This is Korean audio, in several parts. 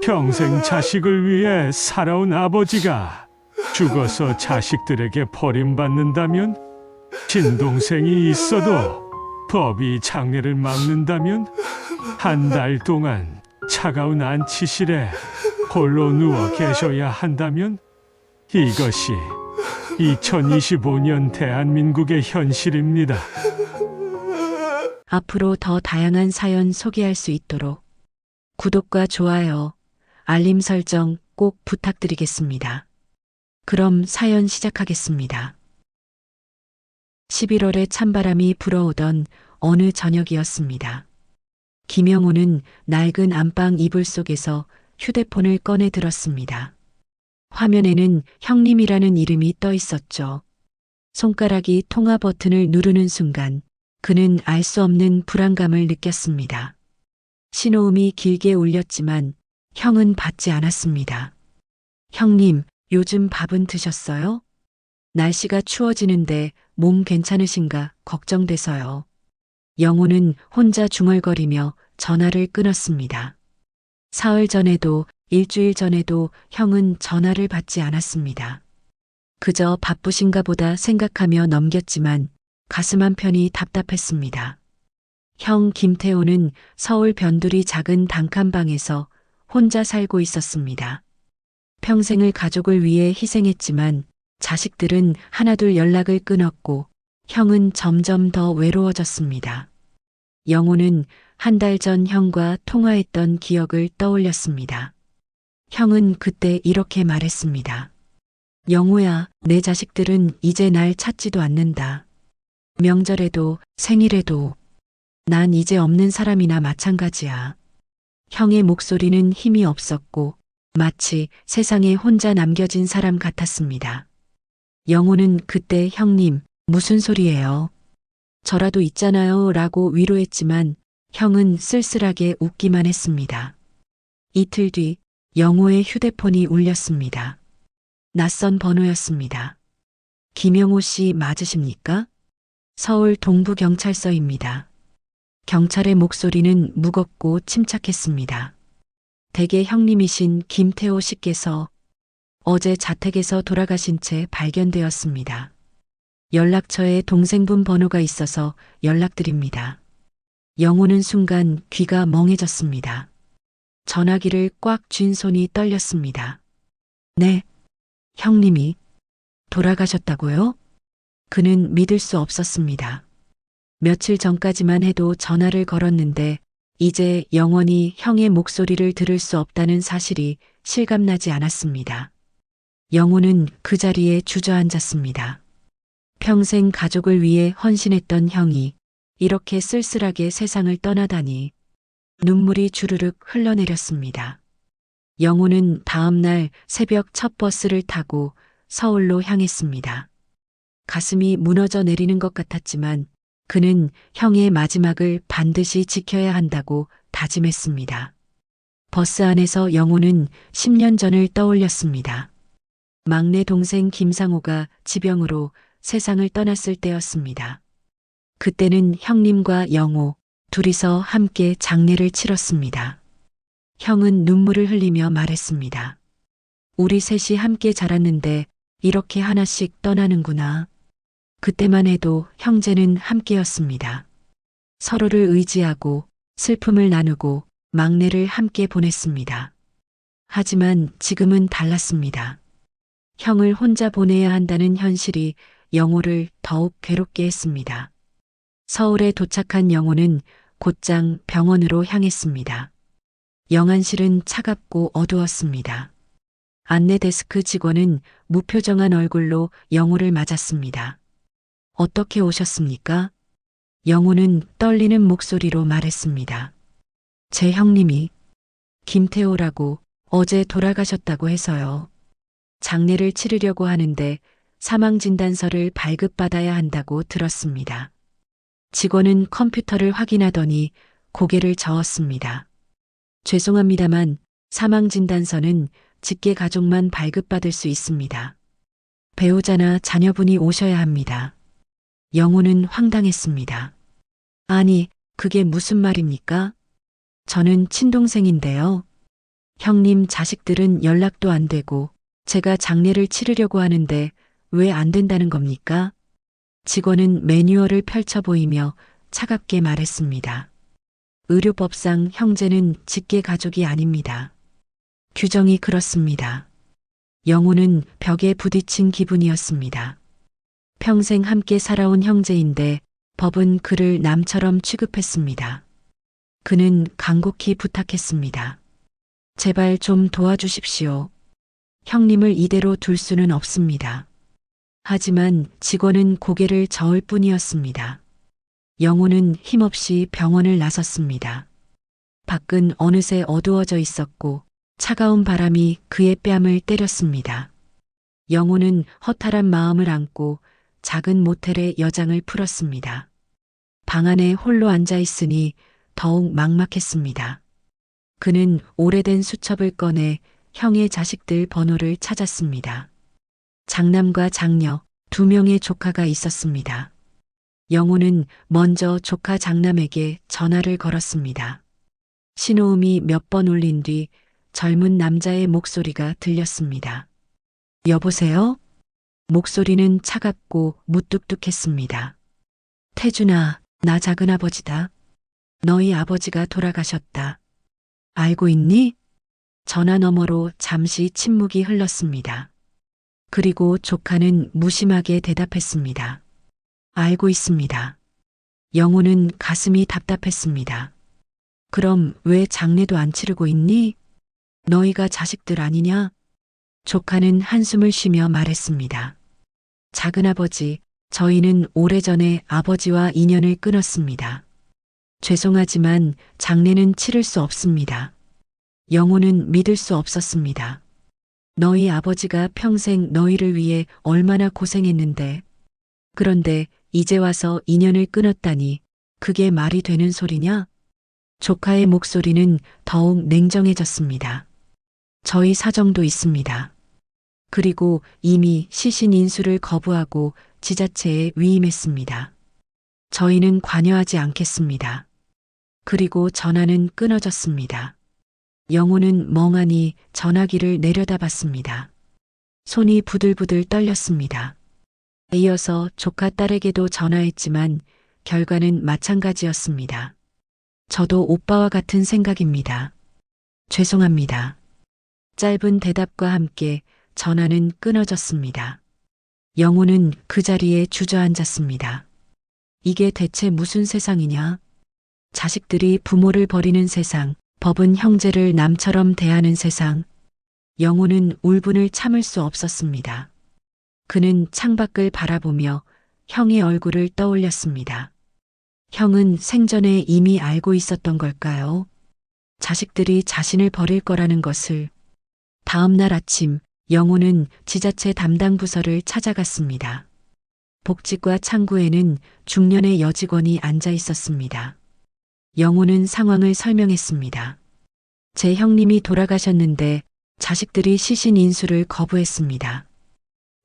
평생 자식을 위해 살아온 아버지가 죽어서 자식들에게 버림받는다면? 친동생이 있어도 법이 장례를 막는다면? 한 달 동안 차가운 안치실에 홀로 누워 계셔야 한다면? 이것이 2025년 대한민국의 현실입니다. 앞으로 더 다양한 사연 소개할 수 있도록 구독과 좋아요, 알림 설정 꼭 부탁드리겠습니다. 그럼 사연 시작하겠습니다. 11월에 찬바람이 불어오던 어느 저녁이었습니다. 김영호는 낡은 안방 이불 속에서 휴대폰을 꺼내 들었습니다. 화면에는 형님이라는 이름이 떠 있었죠. 손가락이 통화 버튼을 누르는 순간 그는 알 수 없는 불안감을 느꼈습니다. 신호음이 길게 울렸지만 형은 받지 않았습니다. 형님, 요즘 밥은 드셨어요? 날씨가 추워지는데 몸 괜찮으신가 걱정돼서요. 영호는 혼자 중얼거리며 전화를 끊었습니다. 사흘 전에도 일주일 전에도 형은 전화를 받지 않았습니다. 그저 바쁘신가 보다 생각하며 넘겼지만 가슴 한편이 답답했습니다. 형 김태호는 서울 변두리 작은 단칸방에서 혼자 살고 있었습니다. 평생을 가족을 위해 희생했지만 자식들은 하나둘 연락을 끊었고 형은 점점 더 외로워졌습니다. 영호는 한 달 전 형과 통화했던 기억을 떠올렸습니다. 형은 그때 이렇게 말했습니다. 영호야, 내 자식들은 이제 날 찾지도 않는다. 명절에도 생일에도 난 이제 없는 사람이나 마찬가지야. 형의 목소리는 힘이 없었고 마치 세상에 혼자 남겨진 사람 같았습니다. 영호는 그때 형님, 무슨 소리예요? 저라도 있잖아요 라고 위로했지만 형은 쓸쓸하게 웃기만 했습니다. 이틀 뒤 영호의 휴대폰이 울렸습니다. 낯선 번호였습니다. 김영호 씨 맞으십니까? 서울 동부경찰서입니다. 경찰의 목소리는 무겁고 침착했습니다. 댁의 형님이신 김태호 씨께서 어제 자택에서 돌아가신 채 발견되었습니다. 연락처에 동생분 번호가 있어서 연락드립니다. 영호는 순간 귀가 멍해졌습니다. 전화기를 꽉 쥔 손이 떨렸습니다. 네, 형님이 돌아가셨다고요? 그는 믿을 수 없었습니다. 며칠 전까지만 해도 전화를 걸었는데 이제 영원히 형의 목소리를 들을 수 없다는 사실이 실감나지 않았습니다. 영호는 그 자리에 주저앉았습니다. 평생 가족을 위해 헌신했던 형이 이렇게 쓸쓸하게 세상을 떠나다니 눈물이 주르륵 흘러내렸습니다. 영호는 다음 날 새벽 첫 버스를 타고 서울로 향했습니다. 가슴이 무너져 내리는 것 같았지만 그는 형의 마지막을 반드시 지켜야 한다고 다짐했습니다. 버스 안에서 영호는 10년 전을 떠올렸습니다. 막내 동생 김상호가 지병으로 세상을 떠났을 때였습니다. 그때는 형님과 영호 둘이서 함께 장례를 치렀습니다. 형은 눈물을 흘리며 말했습니다. 우리 셋이 함께 자랐는데 이렇게 하나씩 떠나는구나. 그때만 해도 형제는 함께였습니다. 서로를 의지하고 슬픔을 나누고 막내를 함께 보냈습니다. 하지만 지금은 달랐습니다. 형을 혼자 보내야 한다는 현실이 영호를 더욱 괴롭게 했습니다. 서울에 도착한 영호는 곧장 병원으로 향했습니다. 영안실은 차갑고 어두웠습니다. 안내 데스크 직원은 무표정한 얼굴로 영호를 맞았습니다. 어떻게 오셨습니까? 영호는 떨리는 목소리로 말했습니다. 제 형님이 김태호라고 어제 돌아가셨다고 해서요. 장례를 치르려고 하는데 사망진단서를 발급받아야 한다고 들었습니다. 직원은 컴퓨터를 확인하더니 고개를 저었습니다. 죄송합니다만 사망진단서는 직계 가족만 발급받을 수 있습니다. 배우자나 자녀분이 오셔야 합니다. 영호는 황당했습니다. 아니, 그게 무슨 말입니까? 저는 친동생인데요. 형님 자식들은 연락도 안 되고 제가 장례를 치르려고 하는데 왜 안 된다는 겁니까? 직원은 매뉴얼을 펼쳐 보이며 차갑게 말했습니다. 의료법상 형제는 직계 가족이 아닙니다. 규정이 그렇습니다. 영호는 벽에 부딪힌 기분이었습니다. 평생 함께 살아온 형제인데 법은 그를 남처럼 취급했습니다. 그는 간곡히 부탁했습니다. 제발 좀 도와주십시오. 형님을 이대로 둘 수는 없습니다. 하지만 직원은 고개를 저을 뿐이었습니다. 영호는 힘없이 병원을 나섰습니다. 밖은 어느새 어두워져 있었고 차가운 바람이 그의 뺨을 때렸습니다. 영호는 허탈한 마음을 안고 작은 모텔에 여장을 풀었습니다. 방 안에 홀로 앉아 있으니 더욱 막막했습니다. 그는 오래된 수첩을 꺼내 형의 자식들 번호를 찾았습니다. 장남과 장녀, 2명의 조카가 있었습니다. 영호는 먼저 조카 장남에게 전화를 걸었습니다. 신호음이 몇 번 울린 뒤 젊은 남자의 목소리가 들렸습니다. 여보세요? 목소리는 차갑고 무뚝뚝했습니다. 태준아, 나 작은아버지다. 너희 아버지가 돌아가셨다. 알고 있니? 전화 너머로 잠시 침묵이 흘렀습니다. 그리고 조카는 무심하게 대답했습니다. 알고 있습니다. 영호는 가슴이 답답했습니다. 그럼 왜 장례도 안 치르고 있니? 너희가 자식들 아니냐? 조카는 한숨을 쉬며 말했습니다. 작은아버지, 저희는 오래전에 아버지와 인연을 끊었습니다. 죄송하지만 장례는 치를 수 없습니다. 영호는 믿을 수 없었습니다. 너희 아버지가 평생 너희를 위해 얼마나 고생했는데. 그런데 이제 와서 인연을 끊었다니 그게 말이 되는 소리냐? 조카의 목소리는 더욱 냉정해졌습니다. 저희 사정도 있습니다. 그리고 이미 시신 인수를 거부하고 지자체에 위임했습니다. 저희는 관여하지 않겠습니다. 그리고 전화는 끊어졌습니다. 영호는 멍하니 전화기를 내려다봤습니다. 손이 부들부들 떨렸습니다. 이어서 조카 딸에게도 전화했지만 결과는 마찬가지였습니다. 저도 오빠와 같은 생각입니다. 죄송합니다. 짧은 대답과 함께 전화는 끊어졌습니다. 영호는 그 자리에 주저앉았습니다. 이게 대체 무슨 세상이냐? 자식들이 부모를 버리는 세상, 법은 형제를 남처럼 대하는 세상. 영호는 울분을 참을 수 없었습니다. 그는 창밖을 바라보며 형의 얼굴을 떠올렸습니다. 형은 생전에 이미 알고 있었던 걸까요? 자식들이 자신을 버릴 거라는 것을. 다음 날 아침, 영호는 지자체 담당 부서를 찾아갔습니다. 복지과 창구에는 중년의 여직원이 앉아 있었습니다. 영호는 상황을 설명했습니다. 제 형님이 돌아가셨는데 자식들이 시신 인수를 거부했습니다.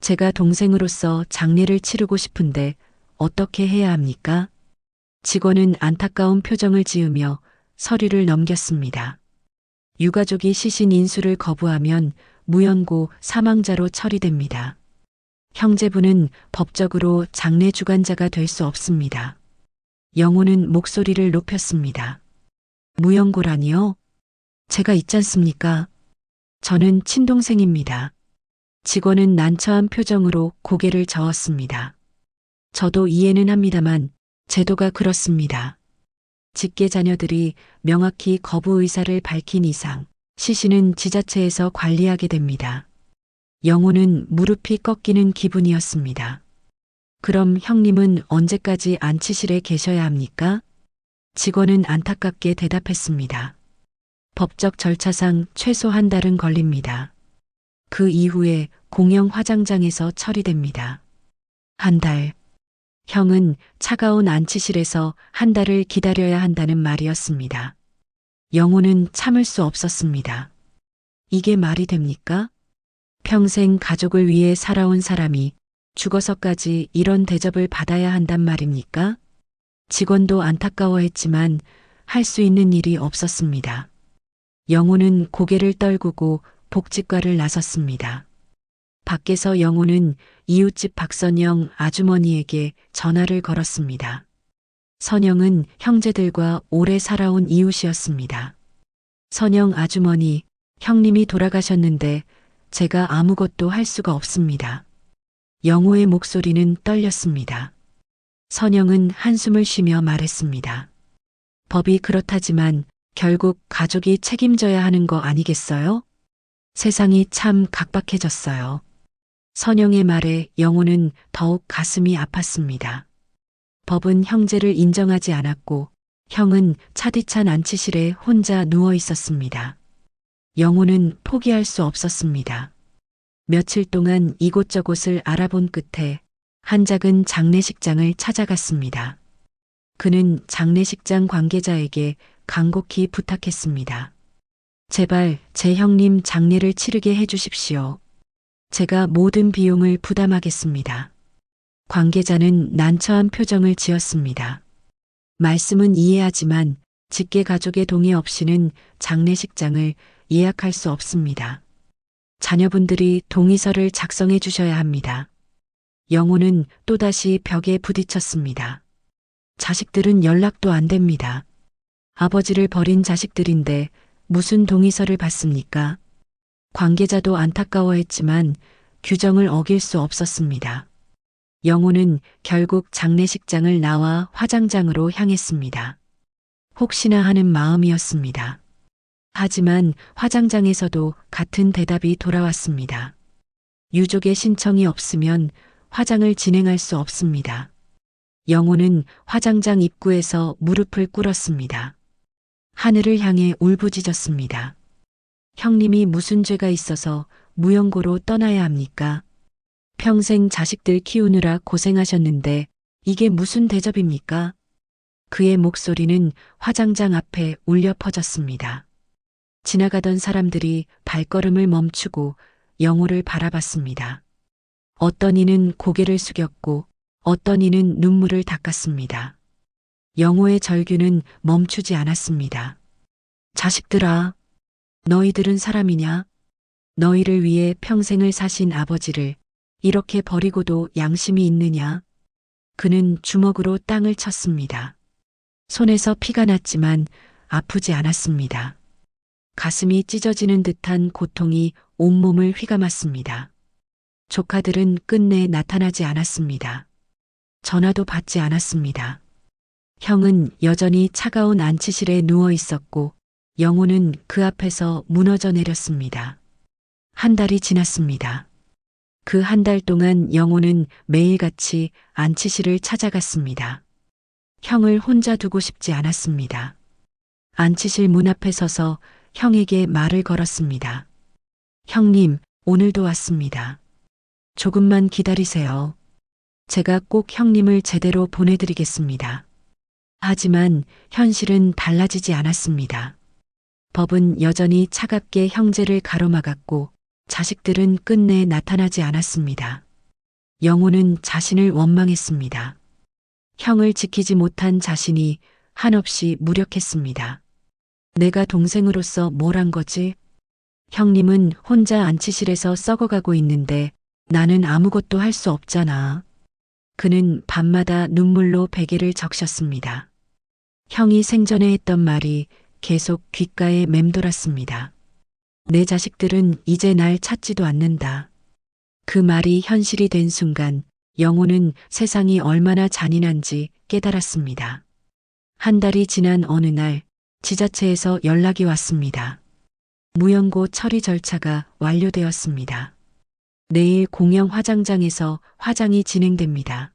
제가 동생으로서 장례를 치르고 싶은데 어떻게 해야 합니까? 직원은 안타까운 표정을 지으며 서류를 넘겼습니다. 유가족이 시신 인수를 거부하면 무연고 사망자로 처리됩니다. 형제분은 법적으로 장례 주관자가 될 수 없습니다. 영호는 목소리를 높였습니다. 무연고라니요? 제가 있지 않습니까? 저는 친동생입니다. 직원은 난처한 표정으로 고개를 저었습니다. 저도 이해는 합니다만 제도가 그렇습니다. 직계 자녀들이 명확히 거부 의사를 밝힌 이상 시신은 지자체에서 관리하게 됩니다. 영호는 무릎이 꺾이는 기분이었습니다. 그럼 형님은 언제까지 안치실에 계셔야 합니까? 직원은 안타깝게 대답했습니다. 법적 절차상 최소 한 달은 걸립니다. 그 이후에 공영 화장장에서 처리됩니다. 한 달. 형은 차가운 안치실에서 한 달을 기다려야 한다는 말이었습니다. 영호는 참을 수 없었습니다. 이게 말이 됩니까? 평생 가족을 위해 살아온 사람이 죽어서까지 이런 대접을 받아야 한단 말입니까? 직원도 안타까워했지만 할 수 있는 일이 없었습니다. 영호는 고개를 떨구고 복직과를 나섰습니다. 밖에서 영호는 이웃집 박선영 아주머니에게 전화를 걸었습니다. 선영은 형제들과 오래 살아온 이웃이었습니다. 선영 아주머니, 형님이 돌아가셨는데 제가 아무것도 할 수가 없습니다. 영호의 목소리는 떨렸습니다. 선영은 한숨을 쉬며 말했습니다. 법이 그렇다지만 결국 가족이 책임져야 하는 거 아니겠어요? 세상이 참 각박해졌어요. 선영의 말에 영호는 더욱 가슴이 아팠습니다. 법은 형제를 인정하지 않았고 형은 차디찬 안치실에 혼자 누워 있었습니다. 영호는 포기할 수 없었습니다. 며칠 동안 이곳저곳을 알아본 끝에 한 작은 장례식장을 찾아갔습니다. 그는 장례식장 관계자에게 간곡히 부탁했습니다. 제발 제 형님 장례를 치르게 해주십시오. 제가 모든 비용을 부담하겠습니다. 관계자는 난처한 표정을 지었습니다. 말씀은 이해하지만 직계 가족의 동의 없이는 장례식장을 예약할 수 없습니다. 자녀분들이 동의서를 작성해 주셔야 합니다. 영호는 또다시 벽에 부딪혔습니다. 자식들은 연락도 안 됩니다. 아버지를 버린 자식들인데 무슨 동의서를 받습니까? 관계자도 안타까워했지만 규정을 어길 수 없었습니다. 영호는 결국 장례식장을 나와 화장장으로 향했습니다. 혹시나 하는 마음이었습니다. 하지만 화장장에서도 같은 대답이 돌아왔습니다. 유족의 신청이 없으면 화장을 진행할 수 없습니다. 영호는 화장장 입구에서 무릎을 꿇었습니다. 하늘을 향해 울부짖었습니다. 형님이 무슨 죄가 있어서 무연고로 떠나야 합니까? 평생 자식들 키우느라 고생하셨는데 이게 무슨 대접입니까? 그의 목소리는 화장장 앞에 울려 퍼졌습니다. 지나가던 사람들이 발걸음을 멈추고 영호를 바라봤습니다. 어떤 이는 고개를 숙였고 어떤 이는 눈물을 닦았습니다. 영호의 절규는 멈추지 않았습니다. 자식들아, 너희들은 사람이냐? 너희를 위해 평생을 사신 아버지를 이렇게 버리고도 양심이 있느냐? 그는 주먹으로 땅을 쳤습니다. 손에서 피가 났지만 아프지 않았습니다. 가슴이 찢어지는 듯한 고통이 온몸을 휘감았습니다. 조카들은 끝내 나타나지 않았습니다. 전화도 받지 않았습니다. 형은 여전히 차가운 안치실에 누워 있었고 영호는 그 앞에서 무너져 내렸습니다. 한 달이 지났습니다. 그 한 달 동안 영호는 매일같이 안치실을 찾아갔습니다. 형을 혼자 두고 싶지 않았습니다. 안치실 문 앞에 서서 형에게 말을 걸었습니다. 형님, 오늘도 왔습니다. 조금만 기다리세요. 제가 꼭 형님을 제대로 보내드리겠습니다. 하지만 현실은 달라지지 않았습니다. 법은 여전히 차갑게 형제를 가로막았고 자식들은 끝내 나타나지 않았습니다. 영호는 자신을 원망했습니다. 형을 지키지 못한 자신이 한없이 무력했습니다. 내가 동생으로서 뭘 한 거지? 형님은 혼자 안치실에서 썩어가고 있는데 나는 아무것도 할 수 없잖아. 그는 밤마다 눈물로 베개를 적셨습니다. 형이 생전에 했던 말이 계속 귓가에 맴돌았습니다. 내 자식들은 이제 날 찾지도 않는다. 그 말이 현실이 된 순간 영호는 세상이 얼마나 잔인한지 깨달았습니다. 한 달이 지난 어느 날 지자체에서 연락이 왔습니다. 무연고 처리 절차가 완료되었습니다. 내일 공영 화장장에서 화장이 진행됩니다.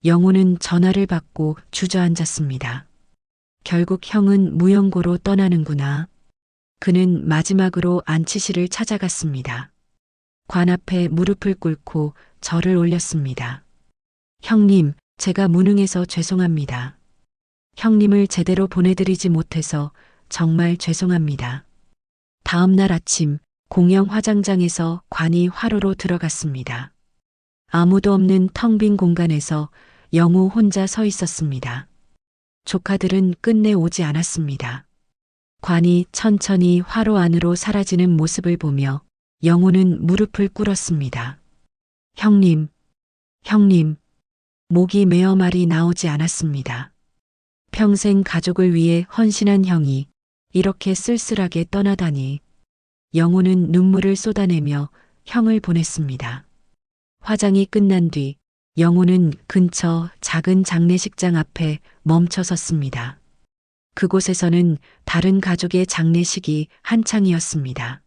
영호는 전화를 받고 주저앉았습니다. 결국 형은 무연고로 떠나는구나. 그는 마지막으로 안치실을 찾아갔습니다. 관 앞에 무릎을 꿇고 절을 올렸습니다. 형님, 제가 무능해서 죄송합니다. 형님을 제대로 보내드리지 못해서 정말 죄송합니다. 다음 날 아침 공영 화장장에서 관이 화로로 들어갔습니다. 아무도 없는 텅 빈 공간에서 영호 혼자 서 있었습니다. 조카들은 끝내 오지 않았습니다. 관이 천천히 화로 안으로 사라지는 모습을 보며 영호는 무릎을 꿇었습니다. 형님, 형님, 목이 메어 말이 나오지 않았습니다. 평생 가족을 위해 헌신한 형이 이렇게 쓸쓸하게 떠나다니. 영호는 눈물을 쏟아내며 형을 보냈습니다. 화장이 끝난 뒤 영호는 근처 작은 장례식장 앞에 멈춰 섰습니다. 그곳에서는 다른 가족의 장례식이 한창이었습니다.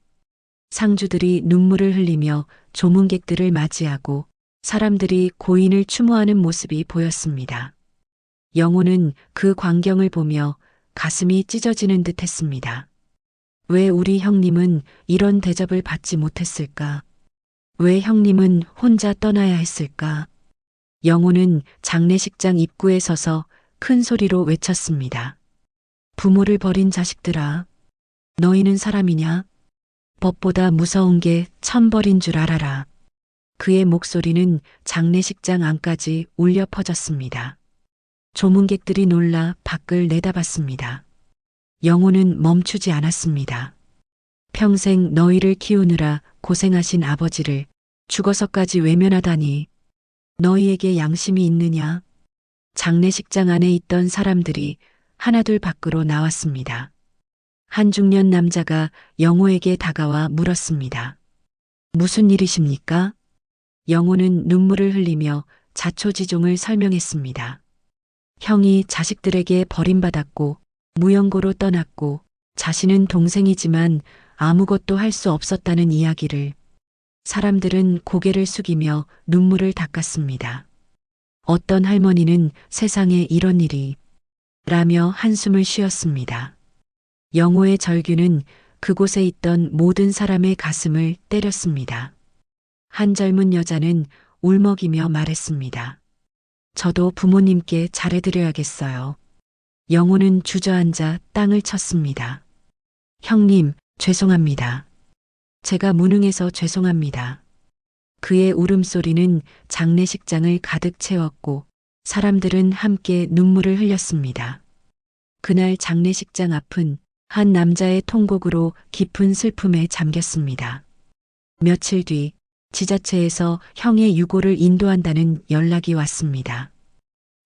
상주들이 눈물을 흘리며 조문객들을 맞이하고 사람들이 고인을 추모하는 모습이 보였습니다. 영호는 그 광경을 보며 가슴이 찢어지는 듯 했습니다. 왜 우리 형님은 이런 대접을 받지 못했을까? 왜 형님은 혼자 떠나야 했을까? 영호는 장례식장 입구에 서서 큰 소리로 외쳤습니다. 부모를 버린 자식들아, 너희는 사람이냐? 법보다 무서운 게 천벌인 줄 알아라. 그의 목소리는 장례식장 안까지 울려 퍼졌습니다. 조문객들이 놀라 밖을 내다봤습니다. 영호는 멈추지 않았습니다. 평생 너희를 키우느라 고생하신 아버지를 죽어서까지 외면하다니. 너희에게 양심이 있느냐? 장례식장 안에 있던 사람들이 하나둘 밖으로 나왔습니다. 한 중년 남자가 영호에게 다가와 물었습니다. 무슨 일이십니까? 영호는 눈물을 흘리며 자초지종을 설명했습니다. 형이 자식들에게 버림받았고 무연고로 떠났고 자신은 동생이지만 아무것도 할 수 없었다는 이야기를. 사람들은 고개를 숙이며 눈물을 닦았습니다. 어떤 할머니는 세상에 이런 일이 라며 한숨을 쉬었습니다. 영호의 절규는 그곳에 있던 모든 사람의 가슴을 때렸습니다. 한 젊은 여자는 울먹이며 말했습니다. 저도 부모님께 잘해드려야겠어요. 영호는 주저앉아 땅을 쳤습니다. 형님, 죄송합니다. 제가 무능해서 죄송합니다. 그의 울음소리는 장례식장을 가득 채웠고 사람들은 함께 눈물을 흘렸습니다. 그날 장례식장 앞은 한 남자의 통곡으로 깊은 슬픔에 잠겼습니다. 며칠 뒤 지자체에서 형의 유고를 인도한다는 연락이 왔습니다.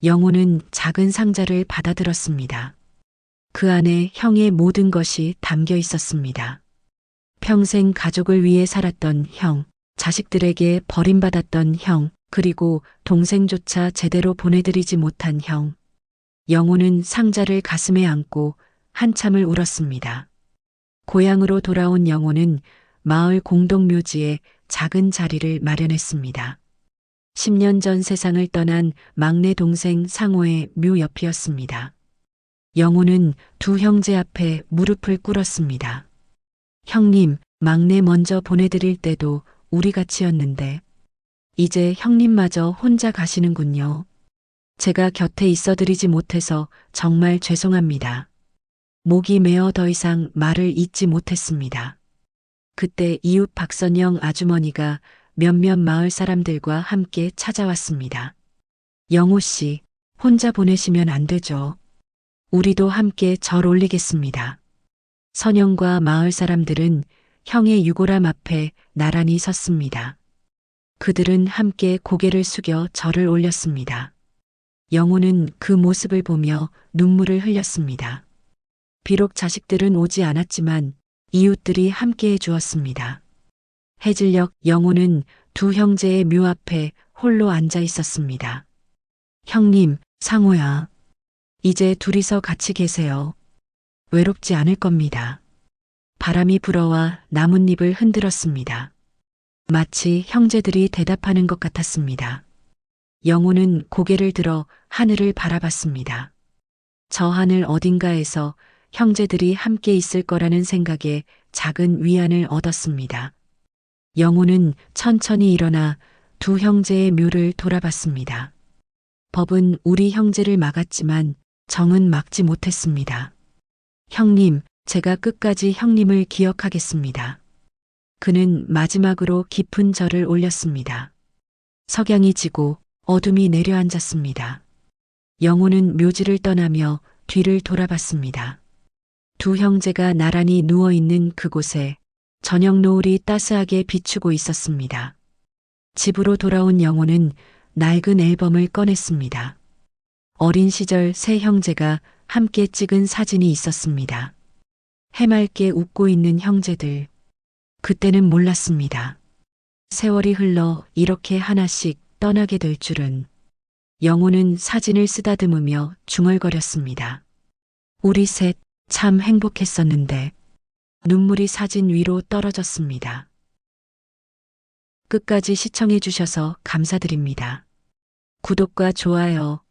영호는 작은 상자를 받아들었습니다. 그 안에 형의 모든 것이 담겨 있었습니다. 평생 가족을 위해 살았던 형, 자식들에게 버림받았던 형, 그리고 동생조차 제대로 보내드리지 못한 형. 영호는 상자를 가슴에 안고 한참을 울었습니다. 고향으로 돌아온 영호는 마을 공동묘지에 작은 자리를 마련했습니다. 10년 전 세상을 떠난 막내 동생 상호의 묘 옆이었습니다. 영호는 두 형제 앞에 무릎을 꿇었습니다. 형님, 막내 먼저 보내드릴 때도 우리 같이였는데 이제 형님마저 혼자 가시는군요. 제가 곁에 있어드리지 못해서 정말 죄송합니다. 목이 메어 더 이상 말을 잇지 못했습니다. 그때 이웃 박선영 아주머니가 몇몇 마을 사람들과 함께 찾아왔습니다. 영호 씨, 혼자 보내시면 안 되죠. 우리도 함께 절 올리겠습니다. 선영과 마을 사람들은 형의 유골함 앞에 나란히 섰습니다. 그들은 함께 고개를 숙여 절을 올렸습니다. 영호는 그 모습을 보며 눈물을 흘렸습니다. 비록 자식들은 오지 않았지만 이웃들이 함께해 주었습니다. 해질녘 영호는 두 형제의 묘 앞에 홀로 앉아 있었습니다. 형님, 상호야. 이제 둘이서 같이 계세요. 외롭지 않을 겁니다. 바람이 불어와 나뭇잎을 흔들었습니다. 마치 형제들이 대답하는 것 같았습니다. 영호는 고개를 들어 하늘을 바라봤습니다. 저 하늘 어딘가에서 형제들이 함께 있을 거라는 생각에 작은 위안을 얻었습니다. 영호는 천천히 일어나 두 형제의 묘를 돌아봤습니다. 법은 우리 형제를 막았지만 정은 막지 못했습니다. 형님, 제가 끝까지 형님을 기억하겠습니다. 그는 마지막으로 깊은 절을 올렸습니다. 석양이 지고 어둠이 내려앉았습니다. 영호는 묘지를 떠나며 뒤를 돌아봤습니다. 두 형제가 나란히 누워있는 그곳에 저녁 노을이 따스하게 비추고 있었습니다. 집으로 돌아온 영호는 낡은 앨범을 꺼냈습니다. 어린 시절 세 형제가 함께 찍은 사진이 있었습니다. 해맑게 웃고 있는 형제들. 그때는 몰랐습니다. 세월이 흘러 이렇게 하나씩 떠나게 될 줄은. 영호는 사진을 쓰다듬으며 중얼거렸습니다. 우리 셋 참 행복했었는데. 눈물이 사진 위로 떨어졌습니다. 끝까지 시청해 주셔서 감사드립니다. 구독과 좋아요,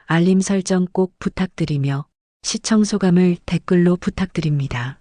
알림 설정 꼭 부탁드리며 시청 소감을 댓글로 부탁드립니다.